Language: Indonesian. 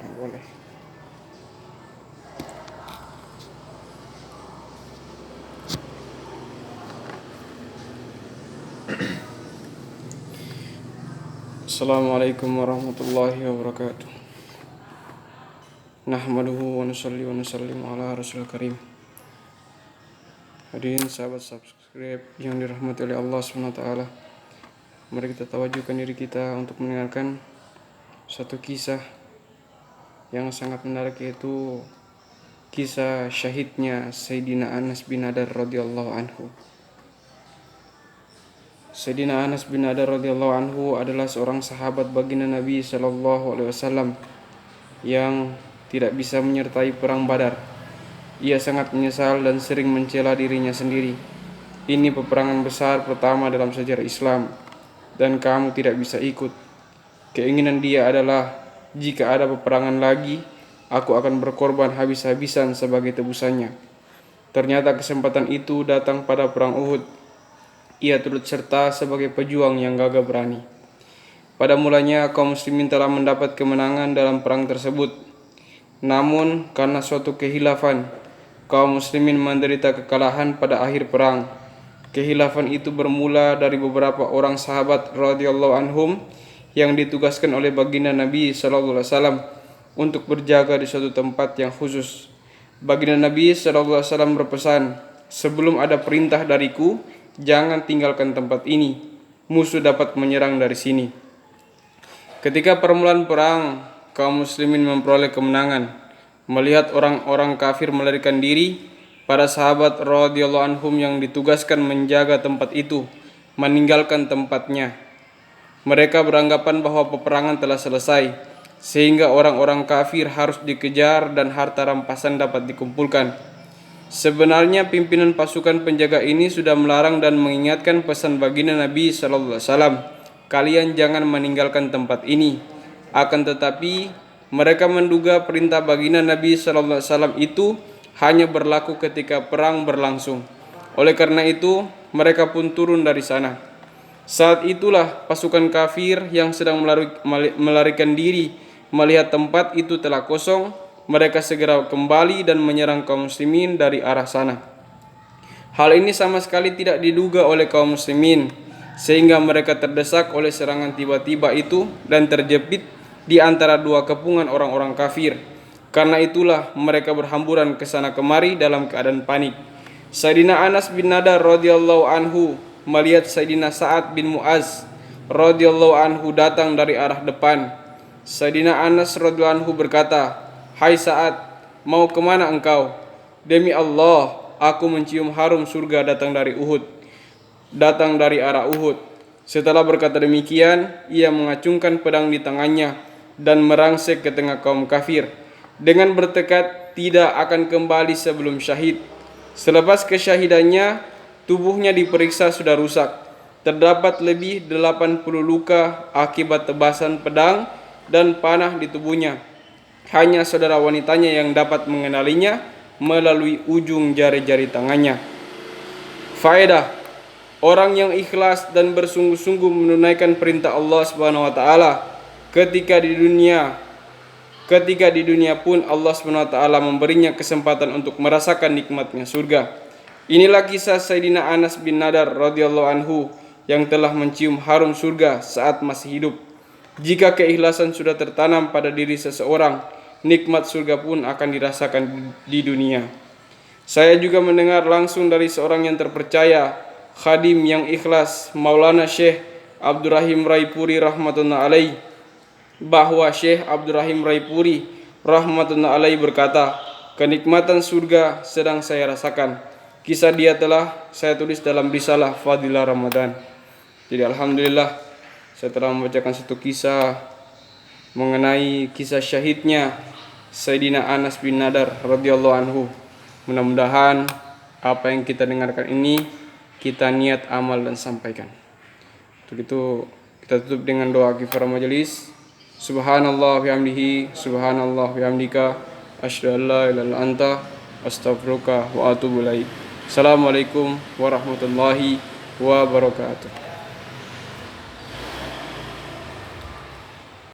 Boleh. Assalamualaikum warahmatullahi wabarakatuh. Nahmaduhu wa nusalli wa nusallim ala rasul karim. Hadirin sahabat subscribe yang dirahmati oleh Allah SWT, mari kita tawajukan diri kita untuk mendengarkan satu kisah yang sangat menarik, yaitu kisah syahidnya Sayyidina Anas bin Nadar radhiyallahu anhu. Sayyidina Anas bin Nadar radhiyallahu anhu adalah seorang sahabat baginda Nabi sallallahu alaihi wasallam yang tidak bisa menyertai perang Badar. Ia sangat menyesal dan sering mencela dirinya sendiri. Ini peperangan besar pertama dalam sejarah Islam dan kamu tidak bisa ikut. Keinginan dia adalah, jika ada peperangan lagi, aku akan berkorban habis-habisan sebagai tebusannya. Ternyata kesempatan itu datang pada perang Uhud. Ia turut serta sebagai pejuang yang gagah berani. Pada mulanya kaum muslimin telah mendapat kemenangan dalam perang tersebut. Namun karena suatu kehilafan, kaum muslimin menderita kekalahan pada akhir perang. Kehilafan itu bermula dari beberapa orang sahabat radhiyallahu anhum yang ditugaskan oleh baginda Nabi sallallahu alaihi wasallam untuk berjaga di suatu tempat yang khusus. Baginda Nabi sallallahu alaihi wasallam berpesan, "Sebelum ada perintah dariku, jangan tinggalkan tempat ini. Musuh dapat menyerang dari sini." Ketika permulaan perang, kaum muslimin memperoleh kemenangan. Melihat orang-orang kafir melarikan diri, para sahabat radhiyallahu anhum yang ditugaskan menjaga tempat itu meninggalkan tempatnya. Mereka beranggapan bahwa peperangan telah selesai, sehingga orang-orang kafir harus dikejar dan harta rampasan dapat dikumpulkan. Sebenarnya pimpinan pasukan penjaga ini sudah melarang dan mengingatkan pesan baginda Nabi sallallahu alaihi wasallam, "Kalian jangan meninggalkan tempat ini." Akan tetapi mereka menduga perintah baginda Nabi sallallahu alaihi wasallam itu hanya berlaku ketika perang berlangsung. Oleh karena itu, mereka pun turun dari sana. Saat itulah pasukan kafir yang sedang melarikan diri melihat tempat itu telah kosong. Mereka segera kembali dan menyerang kaum muslimin dari arah sana. Hal ini sama sekali tidak diduga oleh kaum muslimin, sehingga mereka terdesak oleh serangan tiba-tiba itu dan terjepit di antara dua kepungan orang-orang kafir. Karena itulah mereka berhamburan ke sana kemari dalam keadaan panik. Sayyidina Anas bin Nadar radhiyallahu anhu melihat Sayyidina Sa'ad bin Mu'az radhiyallahu anhu datang dari arah depan. Sayyidina Anas radhiyallahu anhu berkata, "Hai Sa'ad, mau kemana engkau?" "Demi Allah, aku mencium harum surga datang dari arah Uhud." Setelah berkata demikian, ia mengacungkan pedang di tangannya dan merangsek ke tengah kaum kafir dengan bertekad tidak akan kembali sebelum syahid. Selepas kesyahidannya, tubuhnya diperiksa sudah rusak. Terdapat lebih 80 luka akibat tebasan pedang dan panah di tubuhnya. Hanya saudara wanitanya yang dapat mengenalinya melalui ujung jari-jari tangannya. Faedah: orang yang ikhlas dan bersungguh-sungguh menunaikan perintah Allah Subhanahu wa taala ketika di dunia pun Allah Subhanahu wa taala memberinya kesempatan untuk merasakan nikmatnya surga. Inilah kisah Sayyidina Anas bin Nadar radhiyallahu anhu yang telah mencium harum surga saat masih hidup. Jika keikhlasan sudah tertanam pada diri seseorang, nikmat surga pun akan dirasakan di dunia. Saya juga mendengar langsung dari seorang yang terpercaya, khadim yang ikhlas, Maulana Syekh Abdurrahim Raipuri rahmatullah alaih, bahwa Syekh Abdurrahim Raipuri rahmatullah alaih berkata, "Kenikmatan surga sedang saya rasakan." Kisah dia telah saya tulis dalam risalah Fadilah Ramadan. Jadi alhamdulillah, saya telah membacakan satu kisah mengenai kisah syahidnya Sayyidina Anas bin Nadar radhiyallahu anhu. Mudah-mudahan apa yang kita dengarkan ini kita niat amal dan sampaikan. Untuk itu kita tutup dengan doa kifarah majelis. Subhanallah bihamdihi, subhanallah bihamdika, asyhadu an la ilaha illa anta, astaghfiruka wa atubu ilaik. Assalamualaikum warahmatullahi wabarakatuh.